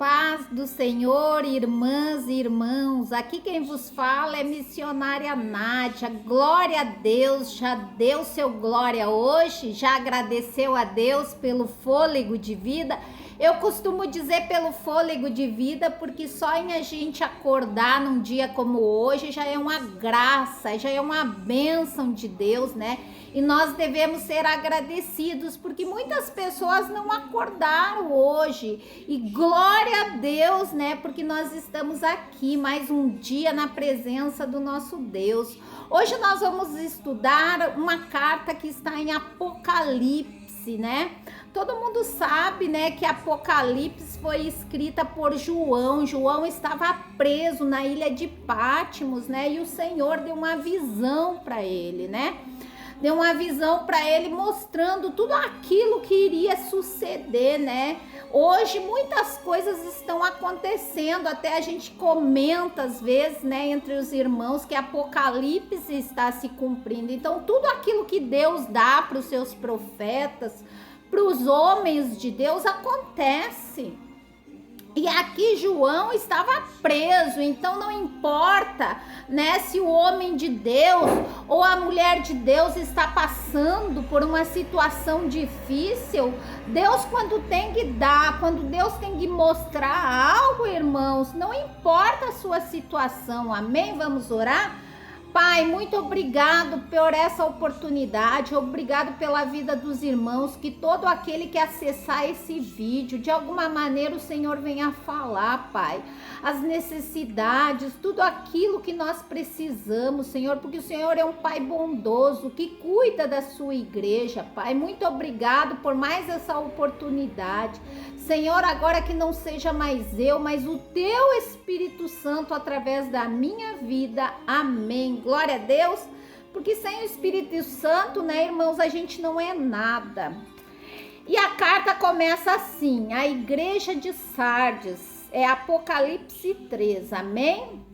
paz do Senhor, irmãs e irmãos. Aqui quem vos fala é missionária Nádia. Glória a Deus, já deu seu glória hoje? Já agradeceu a Deus pelo fôlego de vida? Eu costumo dizer pelo fôlego de vida porque só em a gente acordar num dia como hoje já é uma graça, já é uma bênção de Deus, né? E nós devemos ser agradecidos porque muitas pessoas não acordaram hoje. E glória a Deus, né? Porque nós estamos aqui mais um dia na presença do nosso Deus. Hoje nós vamos estudar uma carta que está em Apocalipse, né? Todo mundo sabe, né, que Apocalipse foi escrita por João. João estava preso na ilha de Patmos, né? E o Senhor deu uma visão para ele, né? Deu uma visão para ele mostrando tudo aquilo que iria suceder, né? Hoje muitas coisas estão acontecendo, até a gente comenta às vezes, né, entre os irmãos que Apocalipse está se cumprindo. Então tudo aquilo que Deus dá para os seus profetas, para os homens de Deus acontece. E aqui João estava preso, então não importa, né, se o homem de Deus ou a mulher de Deus está passando por uma situação difícil. Deus, quando tem que dar, quando Deus tem que mostrar algo, irmãos, não importa a sua situação, amém? Vamos orar? Pai, muito obrigado por essa oportunidade, obrigado pela vida dos irmãos, que todo aquele que acessar esse vídeo, de alguma maneira o Senhor venha falar, Pai, as necessidades, tudo aquilo que nós precisamos, Senhor, porque o Senhor é um Pai bondoso, que cuida da sua igreja, Pai. Muito obrigado por mais essa oportunidade. Senhor, agora que não seja mais eu, mas o Teu Espírito Santo através da minha vida, amém. Glória a Deus, porque sem o Espírito Santo, né, irmãos, a gente não é nada. E a carta começa assim: a igreja de Sardes, é Apocalipse 3, amém?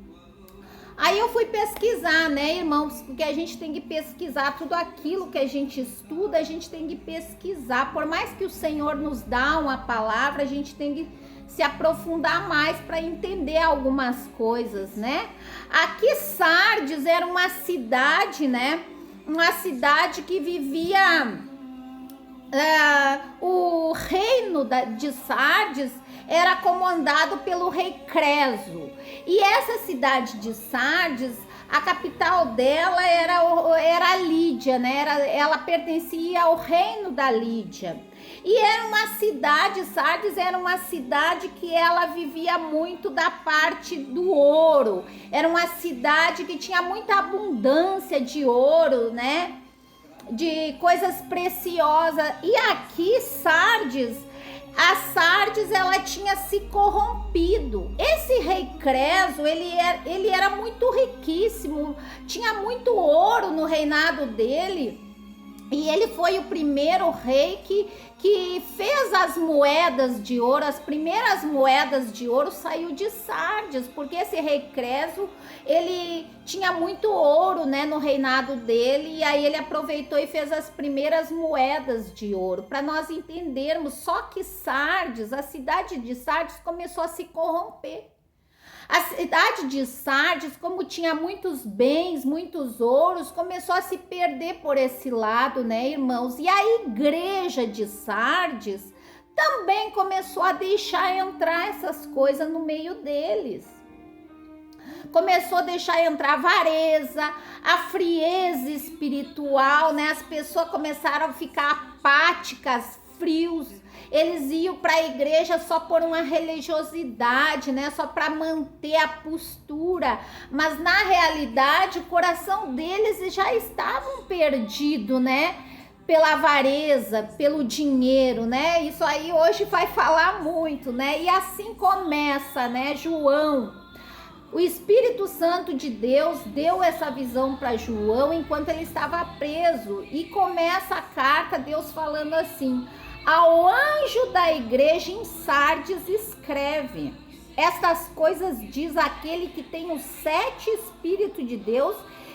Aí eu fui pesquisar, né, irmãos, porque a gente tem que pesquisar tudo aquilo que a gente estuda, a gente tem que pesquisar. Por mais que o Senhor nos dá uma palavra, a gente tem que se aprofundar mais para entender algumas coisas, né? Aqui Sardes era uma cidade, né? Uma cidade que vivia... o reino de Sardes era comandado pelo rei Creso. E essa cidade de Sardes, a capital dela era Lídia, né? Ela pertencia ao reino da Lídia. E era uma cidade, Sardes era uma cidade que ela vivia muito da parte do ouro. Era uma cidade que tinha muita abundância de ouro, né? De coisas preciosas. E aqui Sardes, a Sardes, ela tinha se corrompido. Esse rei Creso, ele era muito riquíssimo, tinha muito ouro no reinado dele. E ele foi o primeiro rei que fez as moedas de ouro. As primeiras moedas de ouro saiu de Sardes, porque esse rei Creso, ele tinha muito ouro, né, no reinado dele, e aí ele aproveitou e fez as primeiras moedas de ouro, para nós entendermos. Só que Sardes, a cidade de Sardes começou a se corromper. A cidade de Sardes, como tinha muitos bens, muitos ouros, começou a se perder por esse lado, né, irmãos? E a igreja de Sardes também começou a deixar entrar essas coisas no meio deles. Começou a deixar entrar a avareza, a frieza espiritual, né? As pessoas começaram a ficar apáticas, frios. Eles iam para a igreja só por uma religiosidade, né? Só para manter a postura, mas na realidade o coração deles já estavam perdido, né? Pela avareza, pelo dinheiro, né? Isso aí hoje vai falar muito, né? E assim começa, né, João. O Espírito Santo de Deus deu essa visão para João enquanto ele estava preso, e começa a carta Deus falando assim: ao anjo da igreja em Sardes escreve: estas coisas diz aquele que tem os 7 Espíritos de Deus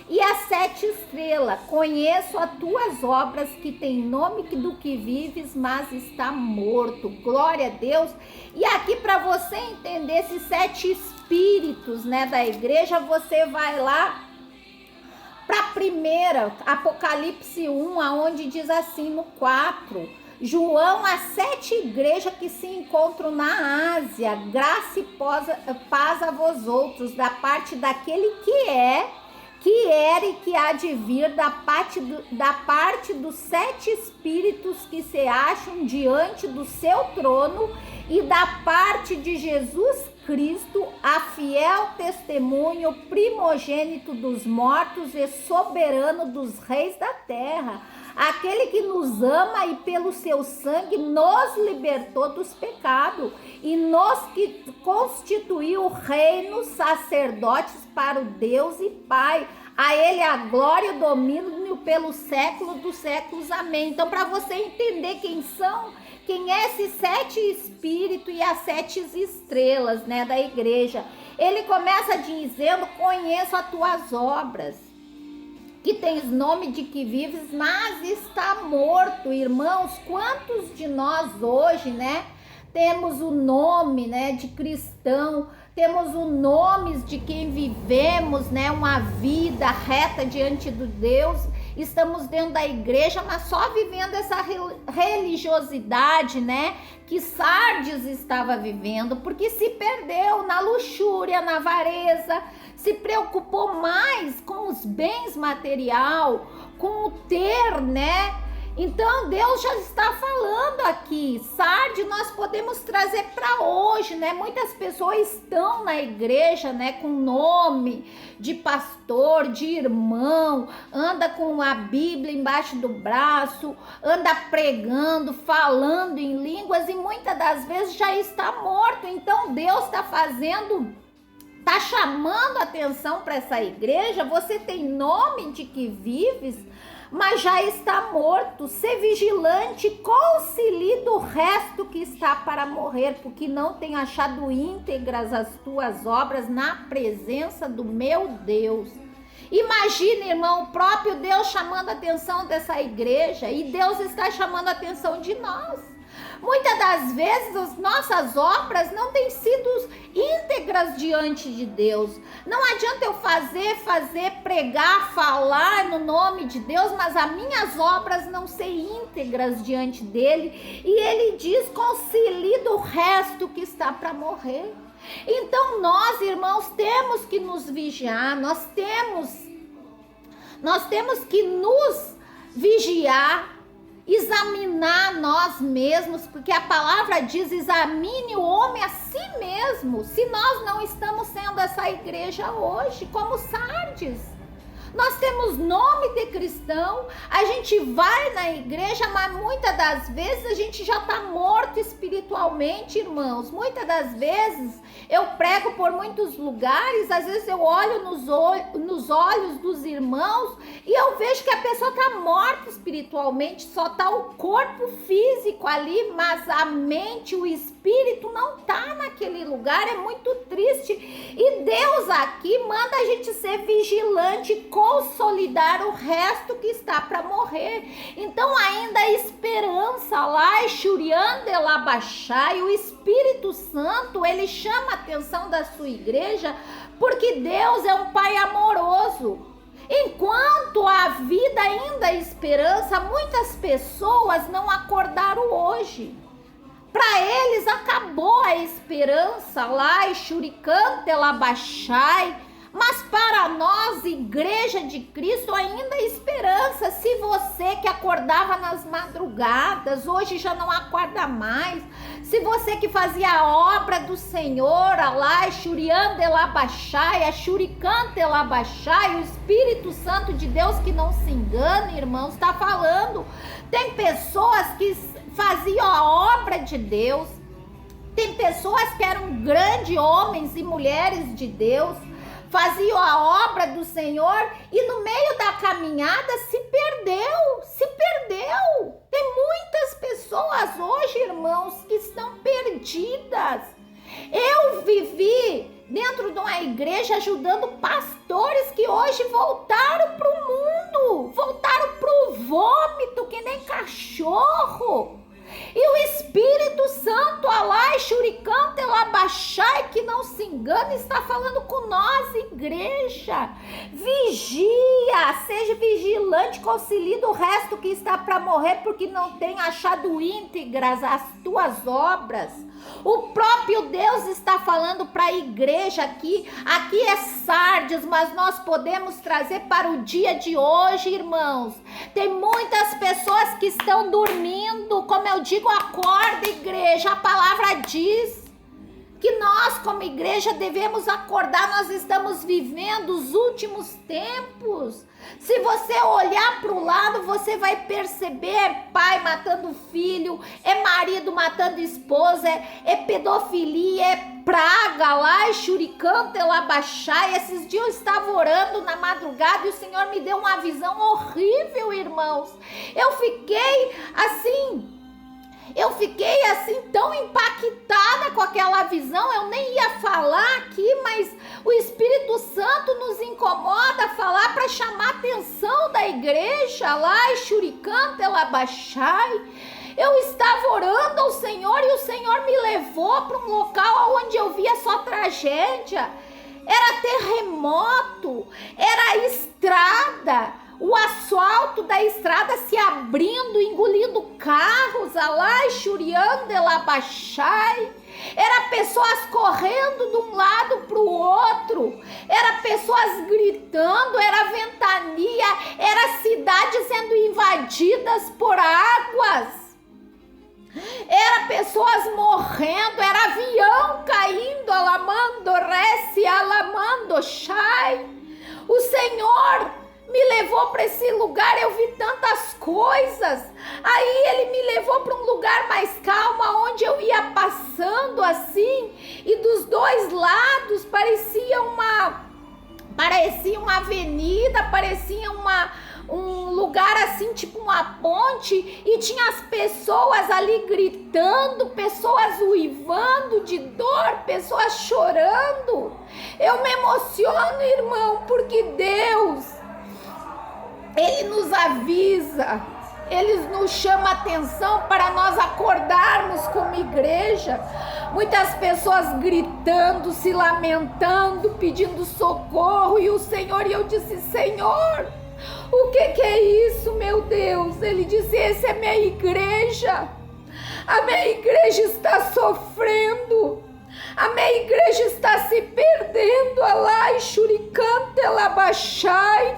E a 7 estrelas, conheço as tuas obras, que tem nome do que vives, mas está morto. Glória a Deus. E aqui, para você entender esses 7 espíritos, né, da igreja, você vai lá para a primeira, Apocalipse 1, aonde diz assim no 4, João, as 7 igrejas que se encontram na Ásia, graça e paz a vós outros, da parte daquele que era e que há de vir, da parte dos 7 espíritos que se acham diante do seu trono, e da parte de Jesus Cristo, a fiel testemunho, primogênito dos mortos e soberano dos reis da terra, aquele que nos ama e pelo seu sangue nos libertou dos pecados e nos que constituiu reinos, sacerdotes para o Deus e Pai. A ele a glória e o domínio pelo século dos séculos. Amém. Então, para você entender quem é esses 7 espíritos e as 7 estrelas, né, da igreja, ele começa dizendo: conheço as tuas obras, que tens nome de que vives, mas está morto. Irmãos, quantos de nós hoje, né, temos o nome, né, de cristão, temos o nome de quem vivemos, né, uma vida reta diante de Deus, estamos dentro da igreja, mas só vivendo essa religiosidade, né, que Sardes estava vivendo, porque se perdeu na luxúria, na avareza, se preocupou mais com os bens material, com o ter, né? Então Deus já está falando aqui, Sardes nós podemos trazer para hoje, né? Muitas pessoas estão na igreja, né, com nome de pastor, de irmão, anda com a Bíblia embaixo do braço, anda pregando, falando em línguas e muitas das vezes já está morto. Então Deus está chamando atenção para essa igreja. Você tem nome de que vives, mas já está morto. Ser vigilante, concilie do resto que está para morrer, porque não tem achado íntegras as tuas obras na presença do meu Deus. Imagina, irmão, o próprio Deus chamando a atenção dessa igreja, e Deus está chamando a atenção de nós. Muitas das vezes as nossas obras não têm sido íntegras diante de Deus. Não adianta eu pregar, falar no nome de Deus, mas as minhas obras não ser íntegras diante dele. E ele diz: concilie do resto que está para morrer. Então nós, irmãos, temos que nos vigiar, nós temos que nos vigiar, examinar nós mesmos, porque a palavra diz: examine o homem a si mesmo. Se nós não estamos sendo essa igreja hoje, como Sardes, nós temos nome de cristão, a gente vai na igreja, mas muitas das vezes a gente já está morto espiritualmente, irmãos. Muitas das vezes eu prego por muitos lugares, às vezes eu olho nos olhos dos irmãos e eu vejo que a pessoa está morta espiritualmente, só está o corpo físico ali, mas a mente, o espírito não está naquele lugar. É muito triste. E Deus aqui manda a gente ser vigilante, consolidar o resto que está para morrer. Então ainda há esperança lá, Shurianda Elabachai, o Espírito Santo, ele chama a atenção da sua igreja, porque Deus é um Pai amoroso. Enquanto há vida, ainda há esperança. Muitas pessoas não acordaram hoje. Para eles acabou a esperança lá, Shuricanta Elabachai. Mas para nós, igreja de Cristo, ainda há esperança. Se você que acordava nas madrugadas, hoje já não acorda mais. Se você que fazia a obra do Senhor, lá, Shurianda Elabachai, a Shuricanta Elabachai, o Espírito Santo de Deus que não se engana, irmãos, está falando. Tem pessoas que faziam a obra de Deus, tem pessoas que eram grandes homens e mulheres de Deus, faziam a obra do Senhor e no meio da caminhada se perdeu. Tem muitas pessoas hoje, irmãos, que estão perdidas. Eu vivi dentro de uma igreja ajudando pastores que hoje voltaram para o mundo, voltaram para o vômito que nem cachorro. E o Espírito Santo, Alai, Shurikan, Telabachai, que não se engana, está falando com nós, igreja. Vigia, seja vigilante, concilie do resto que está para morrer, porque não tem achado íntegras as tuas obras. O próprio Deus está falando para a igreja aqui é Sardes, mas nós podemos trazer para o dia de hoje, irmãos. Tem muitas pessoas que estão dormindo, como eu digo, acorda, igreja. A palavra diz que nós, como igreja, devemos acordar. Nós estamos vivendo os últimos tempos. Se você olhar para o lado, você vai perceber: é pai matando filho, é marido matando esposa, é pedofilia, é praga lá, e Shurikan, Telabachai. Esses dias eu estava orando na madrugada e o Senhor me deu uma visão horrível, irmãos. Eu fiquei assim tão impactada com aquela visão. Eu nem ia falar aqui, mas o Espírito Santo nos incomoda a falar para chamar a atenção da igreja lá, e Shurikan, Telabachai. Eu estava orando ao Senhor e o Senhor me levou para um local onde eu via só tragédia. Era terremoto, era estrada, o asfalto da estrada se abrindo, engolindo carros, Alai, Shurian, Delabachai. Era pessoas correndo de um lado para o outro, era pessoas gritando, era ventania, era cidades sendo invadidas por águas. Era pessoas morrendo, era avião caindo, alamando, rece, alamando, shai. O Senhor me levou para esse lugar, eu vi tantas coisas. Aí ele me levou para um lugar mais calmo, onde eu ia passando assim, e dos dois lados parecia uma avenida, parecia um lugar assim, tipo uma ponte, e tinha as pessoas ali gritando, pessoas uivando de dor, pessoas chorando. Eu me emociono, irmão, porque Deus, Ele nos avisa, Ele nos chama a atenção para nós acordarmos como igreja. Muitas pessoas gritando, se lamentando, pedindo socorro, e eu disse: Senhor, o que é isso, meu Deus? Ele disse: essa é minha igreja. A minha igreja está sofrendo. A minha igreja está se perdendo. Alai, Shurikan, Telabachai.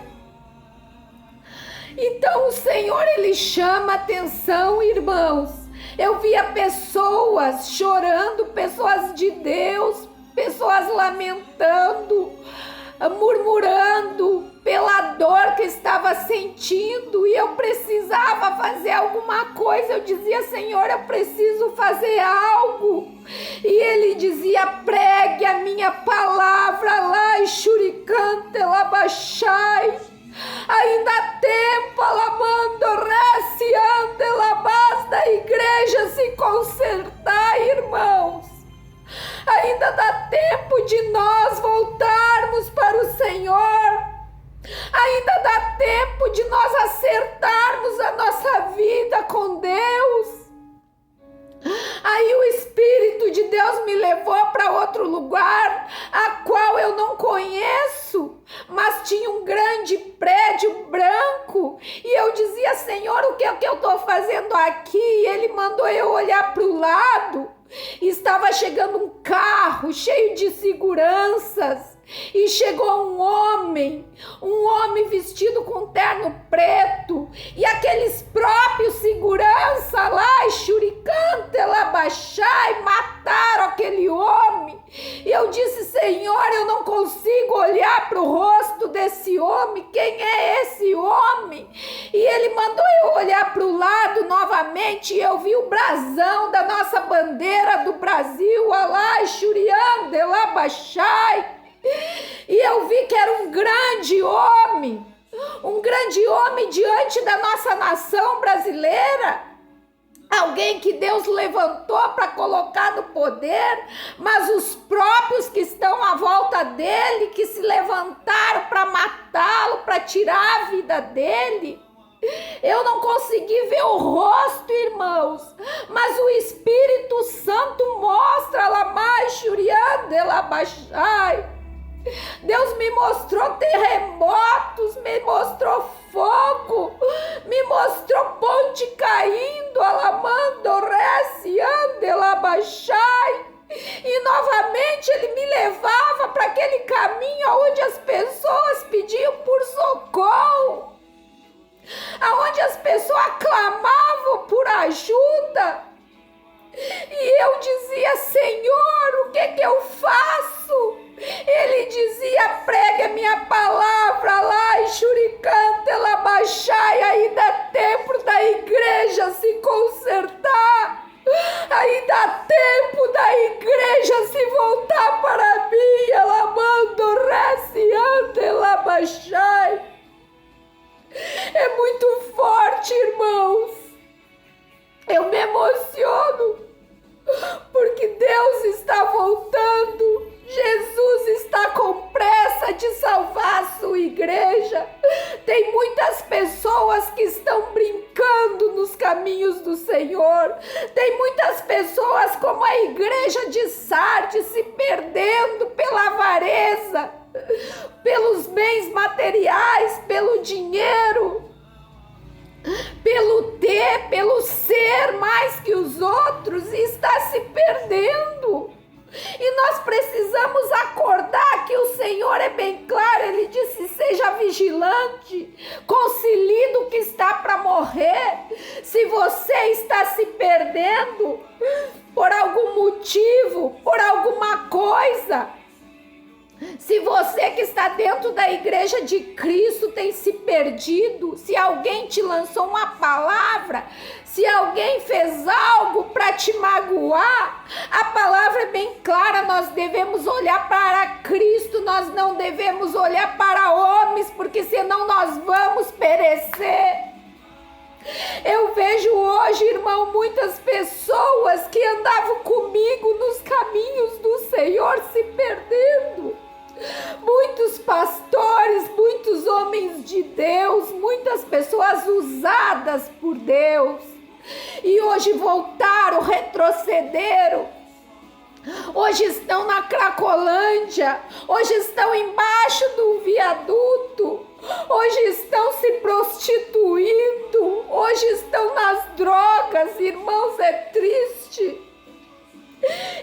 Então o Senhor, Ele chama atenção, irmãos. Eu via pessoas chorando, pessoas de Deus, pessoas lamentando, murmurando pela dor que estava sentindo, e eu precisava fazer alguma coisa. Eu dizia: Senhor, eu preciso fazer algo. E Ele dizia: pregue a minha palavra lá, e Shurikan, Telabachai. Ainda há tempo, alamando, reciando, elabás, da igreja se consertar, irmãos. Ainda dá tempo de nós voltarmos para o Senhor. Ainda dá tempo de nós acertarmos a nossa vida com Deus. Aí o Espírito de Deus me levou para outro lugar, a qual eu não conheço, mas tinha um grande prédio branco, e eu dizia: Senhor, o que é que eu estou fazendo aqui? E Ele mandou eu olhar para o lado. Estava chegando um carro cheio de seguranças, e chegou um homem vestido com terno preto, e aqueles próprios segurança lá, Shurikan, Telabachai, mataram aquele homem. E eu disse: Senhor, eu não consigo olhar para o rosto desse homem. Quem é esse homem? E Ele mandou eu olhar para o lado novamente, e eu vi o brasão da nossa bandeira do Brasil, Alai, Shurian, Telabachai. E eu vi que era um grande homem diante da nossa nação brasileira. alguém que Deus levantou para colocar no poder, mas os próprios que estão à volta dele, que se levantaram para matá-lo, para tirar a vida dele. Eu não consegui ver o rosto, irmãos, mas o Espírito Santo mostra lá mais Shuriande, lá baixai. Deus me mostrou terremotos, me mostrou fogo, me mostrou ponte caindo, alamando, reciande, lá baixai. E novamente ele me levava para aquele caminho onde as pessoas pediam por socorro, aonde as pessoas clamavam por ajuda, e eu dizia: Senhor, o que eu faço? Ele dizia: pregue a minha palavra lá em Shuricante, ela baixai, ainda é tempo da igreja se consertar, ainda há tempo da igreja se voltar para mim, ela manda reciante, ela baixai. É muito forte, irmãos. Eu me emociono, porque Deus está voltando. Jesus está com pressa de salvar a sua igreja. Tem muitas pessoas que estão brincando nos caminhos do Senhor. Tem muitas pessoas como a igreja de Sardes se perdendo pela avareza, pelos bens materiais, pelo dinheiro, pelo ter, pelo ser mais que os outros, e está se perdendo. E nós precisamos acordar que o Senhor é bem claro, Ele disse: seja vigilante, concilie do que está para morrer. Se você está se perdendo por algum motivo, por alguma coisa, se você que está dentro da igreja de Cristo tem se perdido, se alguém te lançou uma palavra, se alguém fez algo para te magoar, a palavra é bem clara: nós devemos olhar para Cristo, nós não devemos olhar para homens, porque senão nós vamos perecer. Eu vejo hoje, irmão, muitas pessoas que andavam comigo nos caminhos do Senhor se perdendo. Muitos pastores, muitos homens de Deus, muitas pessoas usadas por Deus, e hoje voltaram, retrocederam. Hoje estão na Cracolândia, hoje estão embaixo do viaduto, hoje estão se prostituindo, hoje estão nas drogas. Irmãos, é triste.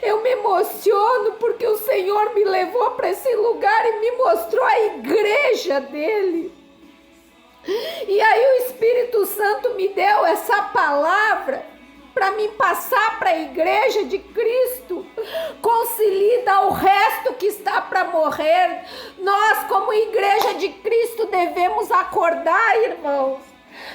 Eu me emociono porque o Senhor me levou para esse lugar e me mostrou a igreja dele. E aí o Espírito Santo me deu essa palavra para me passar para a igreja de Cristo. Concilie, dá o resto que está para morrer. Nós, como igreja de Cristo, devemos acordar, irmãos.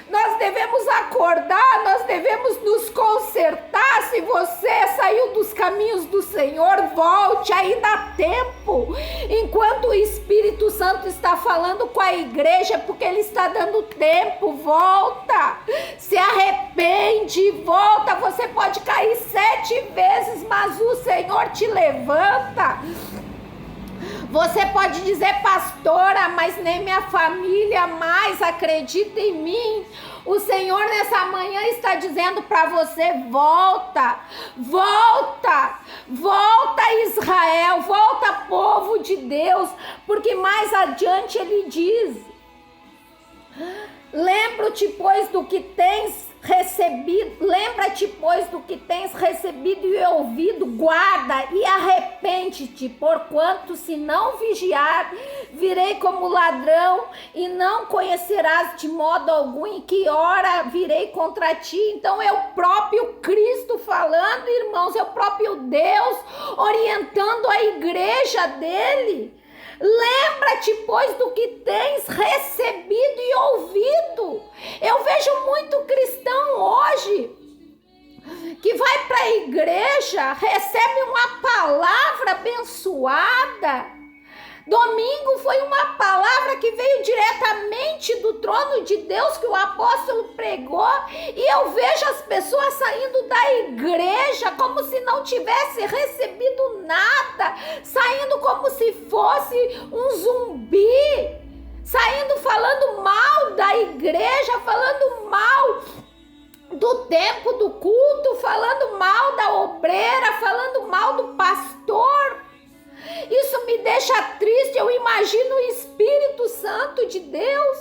Nós devemos acordar, nós devemos nos consertar. Se você saiu dos caminhos do Senhor, volte, ainda há tempo. Enquanto o Espírito Santo está falando com a igreja, é porque Ele está dando tempo. Volta, se arrepende, volta. Você pode cair 7 vezes, mas o Senhor te levanta. Você pode dizer: pastora, mas nem minha família mais acredita em mim. O Senhor nessa manhã está dizendo para você: volta, volta, volta, Israel, volta, povo de Deus, porque mais adiante ele diz: lembra-te, pois, do que tens recebido, lembra-te, pois, do que tens recebido e ouvido, guarda e arrepende-te, porquanto se não vigiar, virei como ladrão e não conhecerás de modo algum em que hora virei contra ti. Então é o próprio Cristo falando, irmãos, é o próprio Deus orientando a igreja dele. Lembra-te, pois, do que tens recebido e ouvido. Eu vejo muito cristão hoje que vai para a igreja, recebe uma palavra abençoada, Domingo foi uma palavra que veio diretamente do trono de Deus que o apóstolo pregou, e eu vejo as pessoas saindo da igreja como se não tivesse recebido nada, saindo como se fosse um zumbi, saindo falando mal da igreja, falando mal do tempo do culto, falando mal da obreira, falando mal do pastor. Isso me deixa triste. Eu imagino o Espírito Santo de Deus.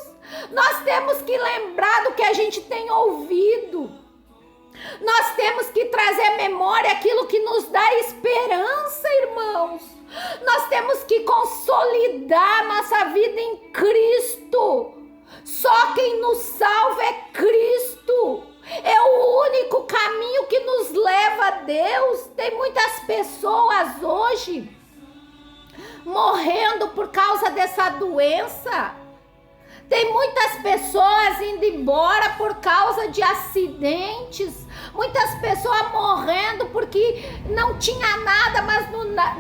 Nós temos que lembrar do que a gente tem ouvido. Nós temos que trazer à memória aquilo que nos dá esperança, irmãos. Nós temos que consolidar nossa vida em Cristo. Só quem nos salva é Cristo. É o único caminho que nos leva a Deus. Tem muitas pessoas hoje morrendo por causa dessa doença. Tem muitas pessoas indo embora por causa de acidentes. Muitas pessoas morrendo porque não tinha nada, mas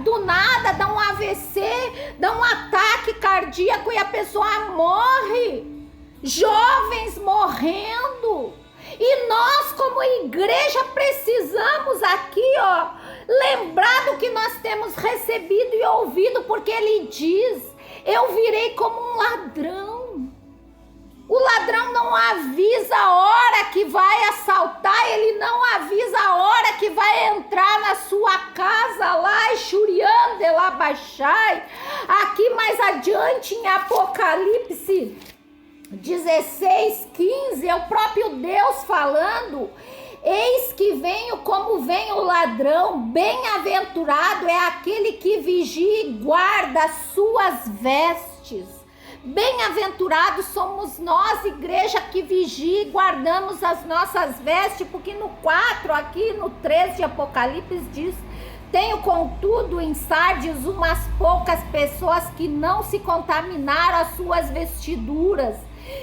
do nada dá um AVC, dá um ataque cardíaco e a pessoa morre. Jovens morrendo. E nós, como igreja, precisamos aqui, lembrar do que nós temos recebido e ouvido, porque ele diz: eu virei como um ladrão. O ladrão não avisa a hora que vai assaltar, ele não avisa a hora que vai entrar na sua casa lá, Xuriande lá baixai. Aqui mais adiante em Apocalipse 16:15, é o próprio Deus falando: eis que venho como vem o ladrão, bem-aventurado é aquele que vigia e guarda as suas vestes. Bem-aventurados somos nós, igreja, que vigia e guardamos as nossas vestes, porque no 4, aqui no 13 de Apocalipse diz: tenho contudo em Sardes umas poucas pessoas que não se contaminaram as suas vestiduras,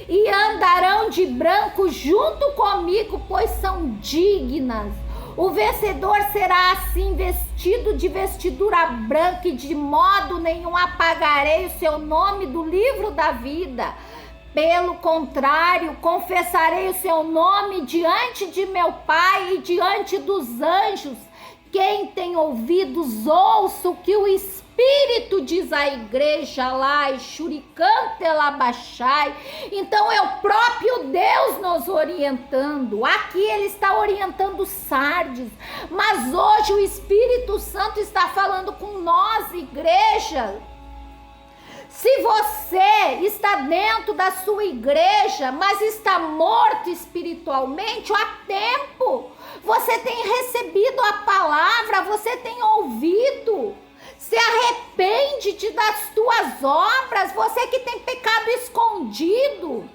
e andarão de branco junto comigo, pois são dignas. O vencedor será assim vestido de vestidura branca, e de modo nenhum apagarei o seu nome do livro da vida. Pelo contrário, confessarei o seu nome diante de meu Pai e diante dos anjos. Quem tem ouvidos, ouça o que o Espírito diz à igreja lá, e Xuricante lá baixai. Então é o próprio Deus nos orientando. Aqui ele está orientando Sardes, mas hoje o Espírito Santo está falando com nós, igreja. Se você está dentro da sua igreja, mas está morto espiritualmente, há tempo. Você tem recebido a palavra, você tem ouvido. Se arrepende das tuas obras, você que tem pecado escondido.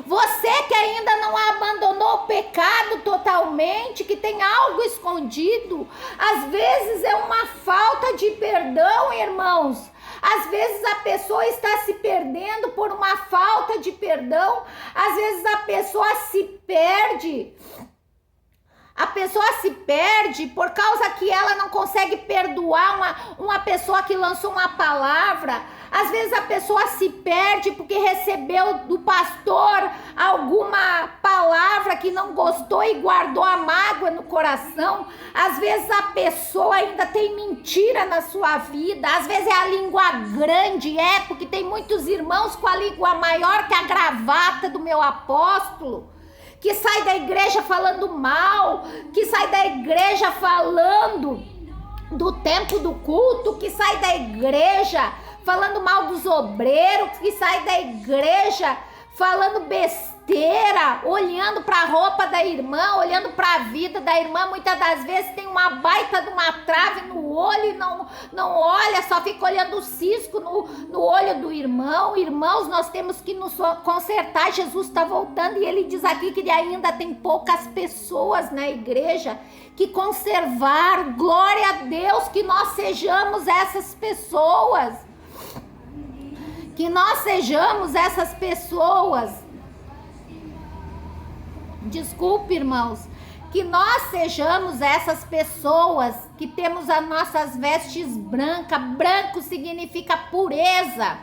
Você que ainda não abandonou o pecado totalmente, que tem algo escondido. Às vezes é uma falta de perdão, irmãos. Às vezes a pessoa está se perdendo por uma falta de perdão. Às vezes a pessoa se perde. A pessoa se perde por causa que ela não consegue perdoar uma pessoa que lançou uma palavra. Às vezes a pessoa se perde porque recebeu do pastor alguma palavra que não gostou e guardou a mágoa no coração. Às vezes a pessoa ainda tem mentira na sua vida. Às vezes é a língua grande, porque tem muitos irmãos com a língua maior que a gravata do meu apóstolo, que sai da igreja falando mal, que sai da igreja falando do tempo do culto, que sai da igreja falando mal dos obreiros, que sai da igreja falando besteira, olhando para a roupa da irmã, olhando para a vida da irmã. Muitas das vezes tem uma baita de uma trave no olho e não olha, só fica olhando o cisco no olho do irmão. Irmãos, nós temos que nos consertar. Jesus está voltando e ele diz aqui que ainda tem poucas pessoas na igreja que conservar. Glória a Deus, que nós sejamos essas pessoas. Que nós sejamos essas pessoas. Desculpe, irmãos. Que nós sejamos essas pessoas que temos as nossas vestes brancas. Branco significa pureza.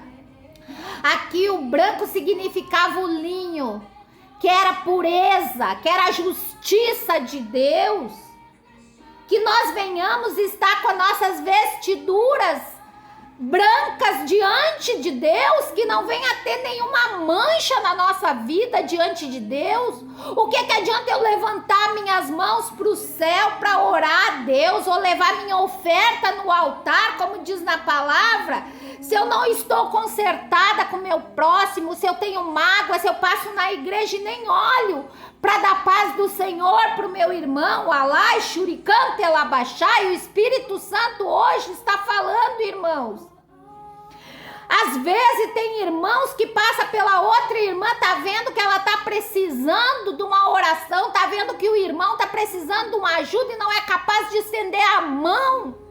Aqui o branco significava o linho, que era pureza, que era a justiça de Deus. Que nós venhamos estar com as nossas vestiduras brancas diante de Deus, que não venha ter nenhuma mancha na nossa vida diante de Deus. O que adianta eu levantar minhas mãos para o céu para orar a Deus, ou levar minha oferta no altar, como diz na palavra, se eu não estou consertada com o meu próximo, se eu tenho mágoa, se eu passo na igreja e nem olho para dar paz do Senhor para o meu irmão, Alai, Shuricante, Elabachai, o Espírito Santo hoje está falando, irmãos. Às vezes tem irmãos que passam pela outra irmã, tá vendo que ela tá precisando de uma oração, tá vendo que o irmão tá precisando de uma ajuda e não é capaz de estender a mão.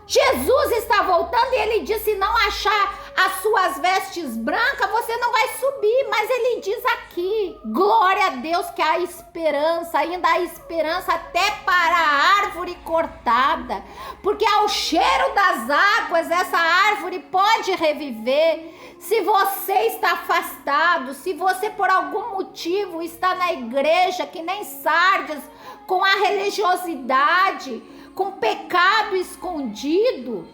Jesus está voltando e ele disse: se não achar as suas vestes brancas, você não vai subir. Mas ele diz aqui, glória a Deus, que há esperança, ainda há esperança até para a árvore cortada. Porque ao cheiro das águas, essa árvore pode reviver. Se você está afastado, se você por algum motivo está na igreja, que nem Sardes, com a religiosidade, com pecado escondido,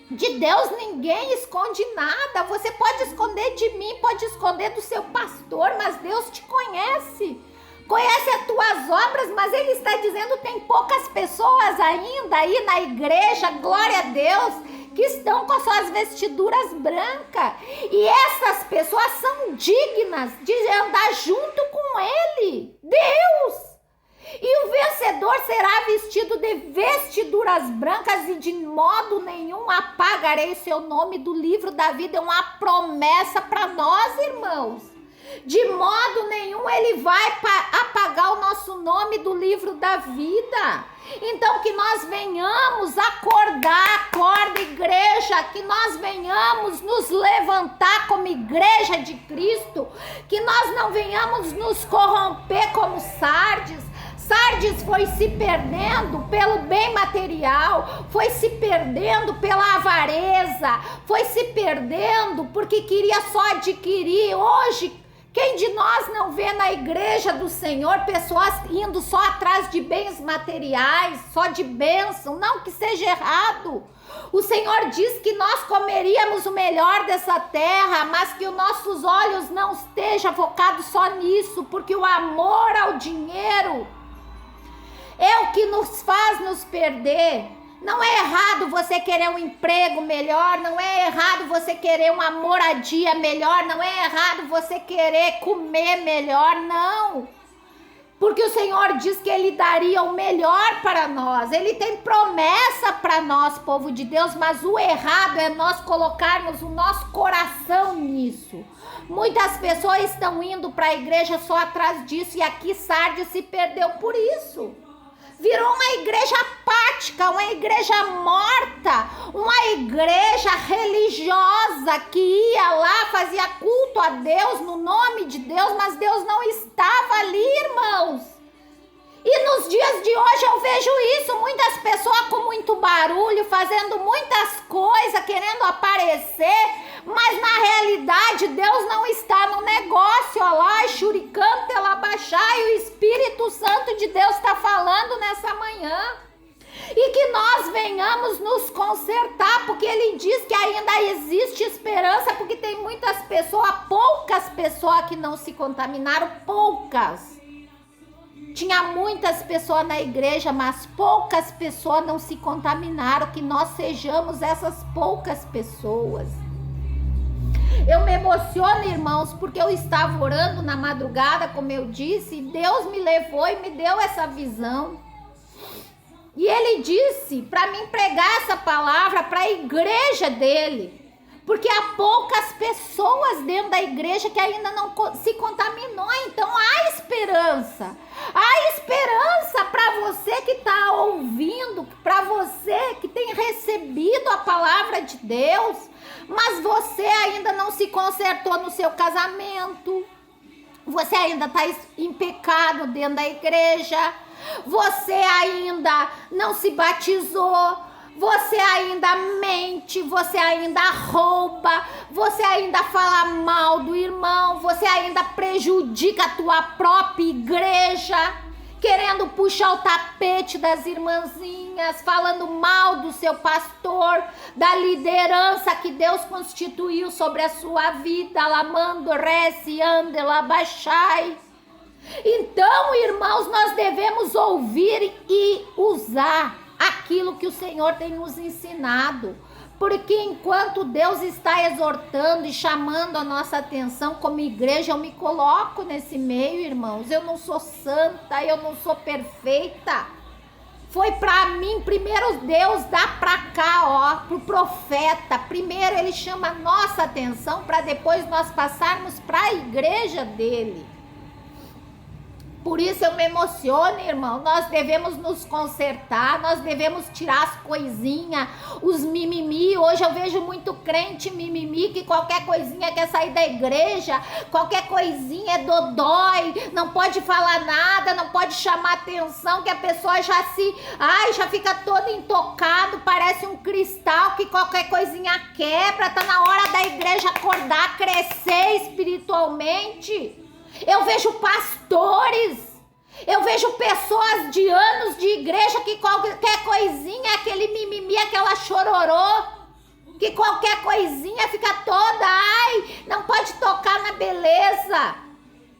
de Deus ninguém esconde nada. Você pode esconder de mim, pode esconder do seu pastor, mas Deus te conhece. Conhece as tuas obras, mas ele está dizendo, tem poucas pessoas ainda aí na igreja, glória a Deus, que estão com as suas vestiduras brancas. E essas pessoas são dignas de andar junto com ele, Deus. E o vencedor será vestido de vestiduras brancas e de modo nenhum apagarei seu nome do livro da vida. É uma promessa para nós, irmãos. De modo nenhum ele vai apagar o nosso nome do livro da vida. Então que nós venhamos acordar, acorda igreja, que nós venhamos nos levantar como igreja de Cristo, que nós não venhamos nos corromper como Sardes. Sardes foi se perdendo pelo bem material, foi se perdendo pela avareza, foi se perdendo porque queria só adquirir. Hoje, quem de nós não vê na igreja do Senhor pessoas indo só atrás de bens materiais, só de bênção? Não que seja errado. O Senhor diz que nós comeríamos o melhor dessa terra, mas que os nossos olhos não estejam focados só nisso, porque o amor ao dinheiro é o que nos faz nos perder. Não é errado você querer um emprego melhor, não é errado você querer uma moradia melhor, não é errado você querer comer melhor, não. Porque o Senhor diz que Ele daria o melhor para nós. Ele tem promessa para nós, povo de Deus, mas o errado é nós colocarmos o nosso coração nisso. Muitas pessoas estão indo para a igreja só atrás disso, e aqui Sardes se perdeu por isso. Virou uma igreja apática, uma igreja morta, uma igreja religiosa que ia lá, fazia culto a Deus no nome de Deus, mas Deus não estava ali, irmãos. E nos dias de hoje eu vejo isso, muitas pessoas com muito barulho, fazendo muitas coisas, querendo aparecer, mas na realidade Deus não está no negócio. Olha lá, Shuricante, Elabachai, o Espírito Santo de Deus está falando nessa manhã. E que nós venhamos nos consertar, porque Ele diz que ainda existe esperança, porque tem muitas pessoas, poucas pessoas que não se contaminaram, poucas. Tinha muitas pessoas na igreja, mas poucas pessoas não se contaminaram. Que nós sejamos essas poucas pessoas. Eu me emociono, irmãos, porque eu estava orando na madrugada, como eu disse, e Deus me levou e me deu essa visão. E Ele disse para mim pregar essa palavra para a igreja dele. Porque há poucas pessoas dentro da igreja que ainda não se contaminou. Então há esperança. Há esperança para você que está ouvindo, para você que tem recebido a palavra de Deus, mas você ainda não se consertou no seu casamento. Você ainda está em pecado dentro da igreja. Você ainda não se batizou, você ainda mente, você ainda rouba, você ainda fala mal do irmão, você ainda prejudica a tua própria igreja, querendo puxar o tapete das irmãzinhas, falando mal do seu pastor, da liderança que Deus constituiu sobre a sua vida, lamando, rece, ande, labachai. Então, irmãos, nós devemos ouvir e usar aquilo que o Senhor tem nos ensinado, porque enquanto Deus está exortando e chamando a nossa atenção como igreja, eu me coloco nesse meio, irmãos. Eu não sou santa, eu não sou perfeita. Foi para mim, primeiro Deus dá para cá, ó, pro profeta. Primeiro ele chama a nossa atenção para depois nós passarmos para a igreja dele. Por isso eu me emociono, irmão. Nós devemos nos consertar, nós devemos tirar as coisinhas, os mimimi. Hoje eu vejo muito crente mimimi que qualquer coisinha quer sair da igreja, qualquer coisinha é dodói, não pode falar nada, não pode chamar atenção, que a pessoa já fica todo intocado, parece um cristal que qualquer coisinha quebra. Tá na hora da igreja acordar, crescer espiritualmente. Eu vejo pastores, eu vejo pessoas de anos de igreja que qualquer coisinha, aquele mimimi, aquela chororô, que qualquer coisinha fica toda, não pode tocar na beleza,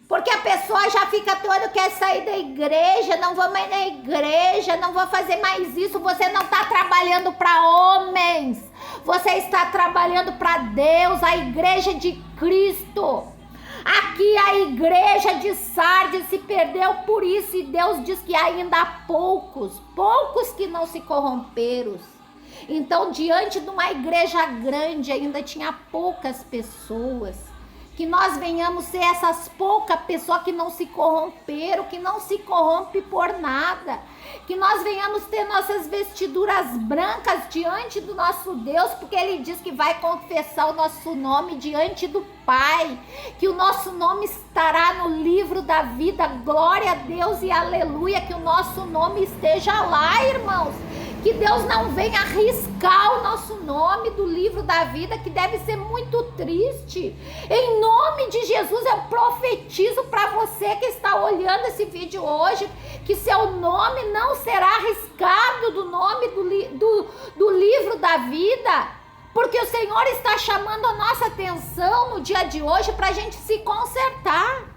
porque a pessoa já fica toda, quer sair da igreja, não vou mais na igreja, não vou fazer mais isso. Você não está trabalhando para homens, você está trabalhando para Deus, a igreja de Cristo. Aqui a igreja de Sardes se perdeu por isso, e Deus diz que ainda há poucos que não se corromperam. Então, diante de uma igreja grande, ainda tinha poucas pessoas. Que nós venhamos ser essas poucas pessoas que não se corromperam, que não se corrompe por nada. Que nós venhamos ter nossas vestiduras brancas diante do nosso Deus, porque Ele diz que vai confessar o nosso nome diante do Pai. Que o nosso nome estará no livro da vida. Glória a Deus e aleluia, que o nosso nome esteja lá, irmãos. Que Deus não venha arriscar o nosso nome do livro da vida, que deve ser muito triste. Em nome de Jesus, eu profetizo para você que está olhando esse vídeo hoje, que seu nome não será arriscado do nome do livro da vida, porque o Senhor está chamando a nossa atenção no dia de hoje para a gente se consertar.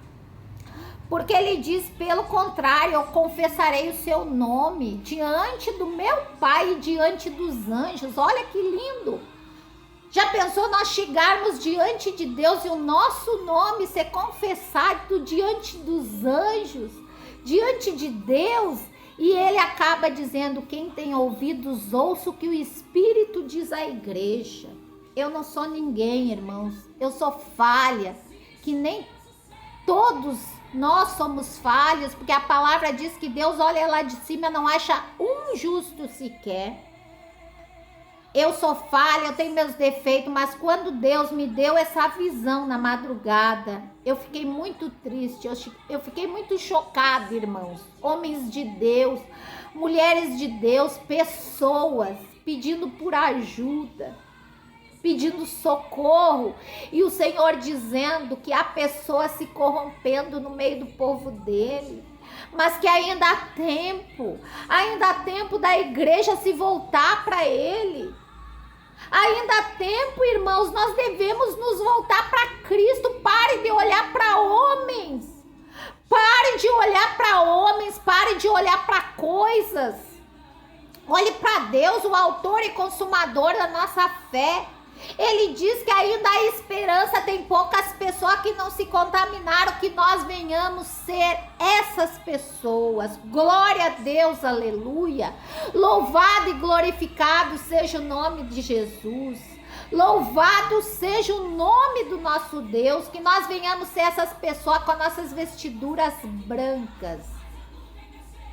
Porque Ele diz, pelo contrário, eu confessarei o seu nome diante do meu Pai e diante dos anjos. Olha que lindo! Já pensou nós chegarmos diante de Deus e o nosso nome ser confessado diante dos anjos, diante de Deus? E Ele acaba dizendo, quem tem ouvidos, ouça o que o Espírito diz à igreja. Eu não sou ninguém, irmãos. Eu sou falha, que nem todos nós somos falhos, porque a palavra diz que Deus olha lá de cima e não acha um justo sequer. Eu sou falha, eu tenho meus defeitos, mas quando Deus me deu essa visão na madrugada, eu fiquei muito triste, eu fiquei muito chocada, irmãos. Homens de Deus, mulheres de Deus, pessoas pedindo por ajuda, pedindo socorro, e o Senhor dizendo que há pessoas se corrompendo no meio do povo dele, mas que ainda há tempo da igreja se voltar para ele. Ainda há tempo, irmãos, nós devemos nos voltar para Cristo. Pare de olhar para homens, pare de olhar para homens, pare de olhar para coisas. Olhe para Deus, o autor e consumador da nossa fé. Ele diz que ainda há esperança, tem poucas pessoas que não se contaminaram, que nós venhamos ser essas pessoas. Glória a Deus, aleluia. Louvado e glorificado seja o nome de Jesus. Louvado seja o nome do nosso Deus, que nós venhamos ser essas pessoas com as nossas vestiduras brancas.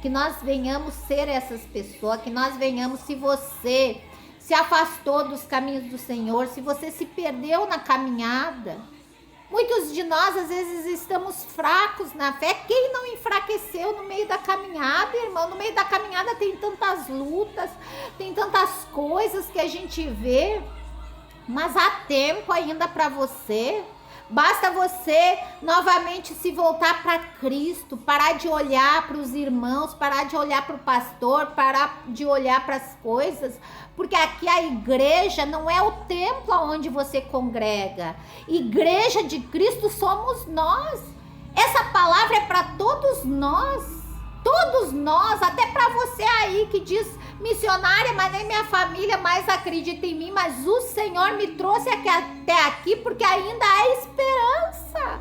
Que nós venhamos ser essas pessoas, que nós venhamos, se você se afastou dos caminhos do Senhor, se você se perdeu na caminhada, Muitos de nós, às vezes, estamos fracos na fé. Quem não enfraqueceu no meio da caminhada, irmão? No meio da caminhada tem tantas lutas, tem tantas coisas que a gente vê, mas há tempo ainda para você. Basta você novamente se voltar para Cristo, parar de olhar para os irmãos, parar de olhar para o pastor, parar de olhar para as coisas, porque aqui a igreja não é o templo onde você congrega. Igreja de Cristo somos nós. Essa palavra é para todos nós. Todos nós, até para você aí que diz missionária, mas nem minha família mais acredita em mim, mas o Senhor me trouxe até aqui porque ainda há esperança.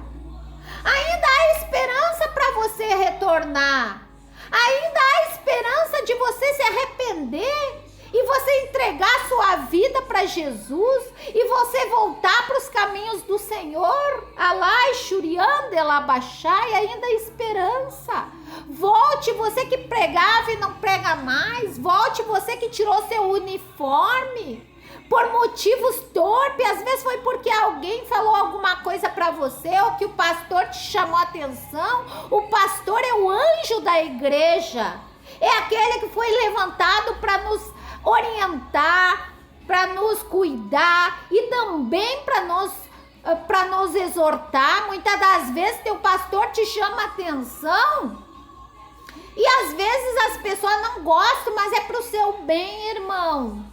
Ainda há esperança para você retornar. Ainda há esperança de você se arrepender e você entregar sua vida para Jesus e você voltar para os caminhos do Senhor. Alai, Shuriande, Elabachai, ainda há esperança. Volte, você que pregava e não prega mais. Volte, você que tirou seu uniforme por motivos torpes. Às vezes foi porque alguém falou alguma coisa para você ou que o pastor te chamou a atenção. O pastor é o anjo da igreja. É aquele que foi levantado para nos orientar, para nos cuidar e também para nos exortar. Muitas das vezes teu pastor te chama a atenção e às vezes as pessoas não gostam, mas é para o seu bem, irmão.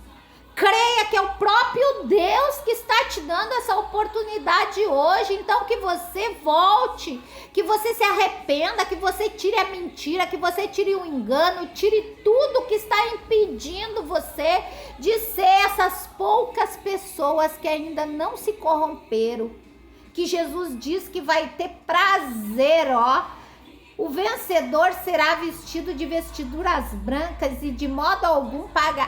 Creia que é o próprio Deus que está te dando essa oportunidade hoje. Então que você volte, que você se arrependa, que você tire a mentira, que você tire o engano, tire tudo que está impedindo você de ser essas poucas pessoas que ainda não se corromperam. Que Jesus diz que vai ter prazer, O vencedor será vestido de vestiduras brancas e de modo algum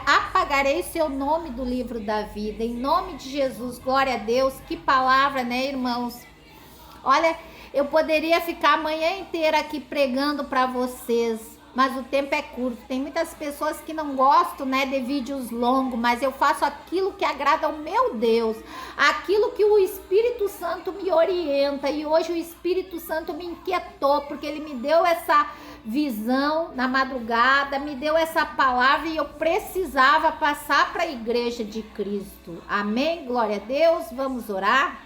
apagarei seu nome do livro da vida. Em nome de Jesus, glória a Deus. Que palavra, né, irmãos? Olha, eu poderia ficar a manhã inteira aqui pregando para vocês, mas o tempo é curto. Tem muitas pessoas que não gostam, né, de vídeos longos, mas eu faço aquilo que agrada ao meu Deus, aquilo que o Espírito Santo me orienta. E hoje o Espírito Santo me inquietou, porque ele me deu essa visão na madrugada, me deu essa palavra e eu precisava passar para a igreja de Cristo. Amém? Glória a Deus. Vamos orar.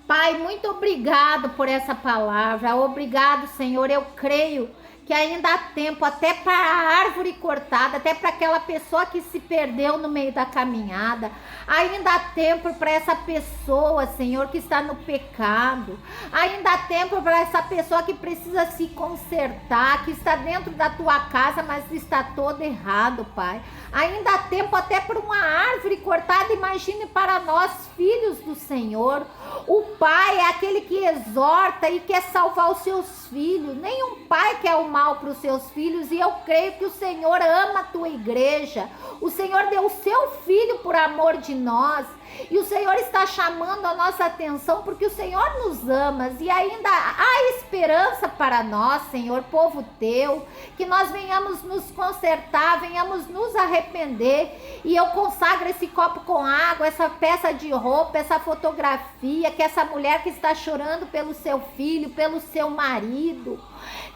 Pai, muito obrigado por essa palavra. Obrigado, Senhor. Eu creio que ainda há tempo até para a árvore cortada, até para aquela pessoa que se perdeu no meio da caminhada. Ainda há tempo para essa pessoa, Senhor, que está no pecado. Ainda há tempo para essa pessoa que precisa se consertar, que está dentro da tua casa, mas está todo errado, Pai. Ainda há tempo até para uma árvore cortada. Imagine para nós, filhos do Senhor. O Pai é aquele que exorta e quer salvar os seus filhos. Nenhum pai quer o mal para os seus filhos, e eu creio que o Senhor ama a tua igreja. O Senhor deu o seu filho por amor de nós, e o Senhor está chamando a nossa atenção porque o Senhor nos ama, e ainda há esperança para nós, Senhor, povo teu, que nós venhamos nos consertar, venhamos nos arrepender. E eu consagro esse copo com água, essa peça de roupa, essa fotografia, que essa mulher que está chorando pelo seu filho, pelo seu marido,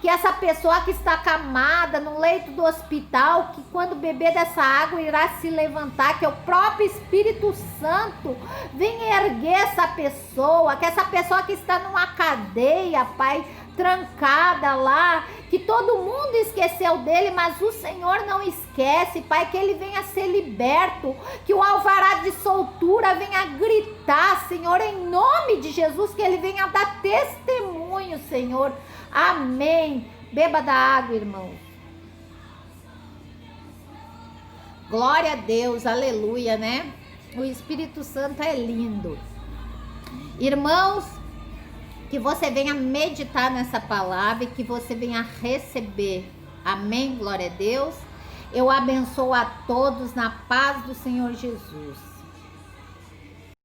que essa pessoa que está acamada no leito do hospital, que quando beber dessa água irá se levantar, que o próprio Espírito Santo venha erguer essa pessoa, que essa pessoa que está numa cadeia, Pai, trancada lá, que todo mundo esqueceu dele, mas o Senhor não esquece, Pai, que ele venha ser liberto, que o alvará de soltura venha gritar, Senhor, em nome de Jesus, que ele venha dar testemunho, Senhor. Amém. Beba da água, irmão. Glória a Deus, aleluia, né? O Espírito Santo é lindo. Irmãos, que você venha meditar nessa palavra e que você venha receber. Amém, glória a Deus. Eu abençoo a todos na paz do Senhor Jesus.